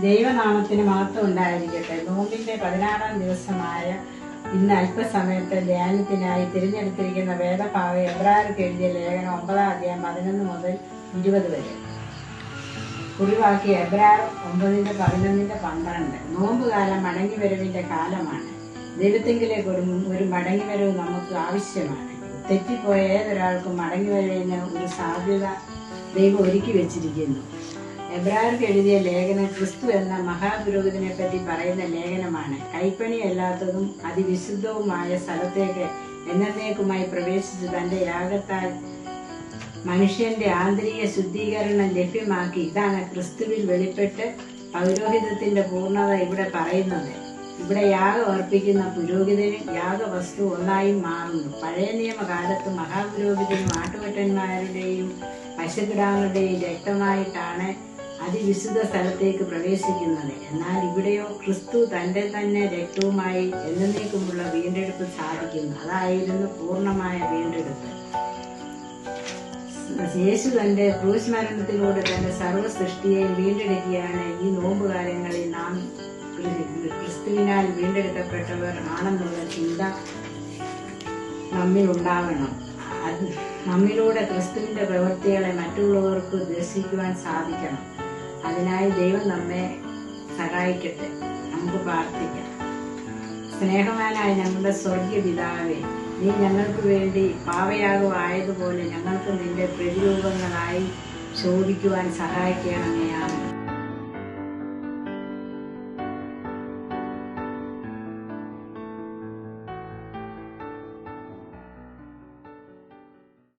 ദൈവനാമത്തിന് മഹത്വം ഉണ്ടായിരിക്കട്ടെ. നോമ്പിന്റെ 16-ാം ദിവസമായ ഇന്ന് അല്പസമയത്ത് ധ്യാനത്തിനായി തിരഞ്ഞെടുത്തിരിക്കുന്ന വേദഭാഗം എബ്രായർക്ക് എഴുതിയ ലേഖനം 9-ാം അധ്യായം 11 മുതൽ 20 വരെ. കുറിവാക്കി എബ്രായർ 9:11-12. നോമ്പുകാലം മടങ്ങിവരവിന്റെ കാലമാണ്. ദൈവത്തെങ്കിലേക്ക് ഒരു മടങ്ങിവരവ് നമുക്ക് ആവശ്യമാണ്. തെറ്റിപ്പോയ ഏതൊരാൾക്കും മടങ്ങിവരവിന് ഒരു സാധ്യത ദൈവം ഒരുക്കി വെച്ചിരിക്കുന്നു. എബ്രായർക്ക് എഴുതിയ ലേഖനം ക്രിസ്തു എന്ന മഹാപുരോഹിതനെ പറ്റി പറയുന്ന ലേഖനമാണ്. കൈപ്പണിയല്ലാത്തതും അതിവിശുദ്ധവുമായ സ്ഥലത്തേക്ക് എന്നേക്കുമായി പ്രവേശിച്ച് തന്റെ യാഗത്താൽ മനുഷ്യന്റെ ആന്തരിക ശുദ്ധീകരണം ലഭ്യമാക്കി. ഇതാണ് ക്രിസ്തുവിൽ വെളിപ്പെട്ട് പൗരോഹിതത്തിന്റെ പൂർണ്ണത ഇവിടെ പറയുന്നത്. ഇവിടെ യാഗം അർപ്പിക്കുന്ന പുരോഹിതനും യാഗവസ്തു ഒന്നായി മാറുന്നു. പഴയ നിയമകാലത്ത് മഹാപുരോഹിതനും ആട്ടുകൊറ്റന്മാരുടെയും പശുക്കിടാങ്ങളുടെയും രക്തമായിട്ടാണ് അതിവിശുദ്ധ സ്ഥലത്തേക്ക് പ്രവേശിക്കുന്നത്. എന്നാൽ ഇവിടെയോ ക്രിസ്തു തന്റെ തന്നെ രക്തവുമായി എന്നേക്കുമുള്ള വീണ്ടെടുപ്പ് സാധിക്കുന്നു. അതായിരുന്നു പൂർണ്ണമായ വീണ്ടെടുപ്പ്. യേശു തന്റെ ക്രൂശ് മരണത്തിലൂടെ തന്റെ സർവ്വ സൃഷ്ടിയെയും വീണ്ടെടുക്കുകയാണ്. ഈ നോമ്പുകാലങ്ങളിൽ നാം ക്രിസ്തുവിനാൽ വീണ്ടെടുക്കപ്പെട്ടവർ ആണെന്നുള്ള ചിന്ത നമ്മിൽ ഉണ്ടാവണം. നമ്മിലൂടെ ക്രിസ്തുവിന്റെ പ്രവൃത്തികളെ മറ്റുള്ളവർക്ക് ദർശിക്കുവാൻ സാധിക്കണം. അതിനായി ദൈവം നമ്മെ സഹായിക്കട്ടെ. നമുക്ക് പ്രാർത്ഥിക്കാം. സ്നേഹവാനായ ഞങ്ങളുടെ സ്വർഗീയ പിതാവേ, നീ ഞങ്ങൾക്ക് വേണ്ടി പാവയാകുമായതുപോലെ ഞങ്ങൾക്ക് നിന്റെ പ്രതിരൂപങ്ങളായി ശോഭിക്കുവാൻ സഹായിക്കണമേ.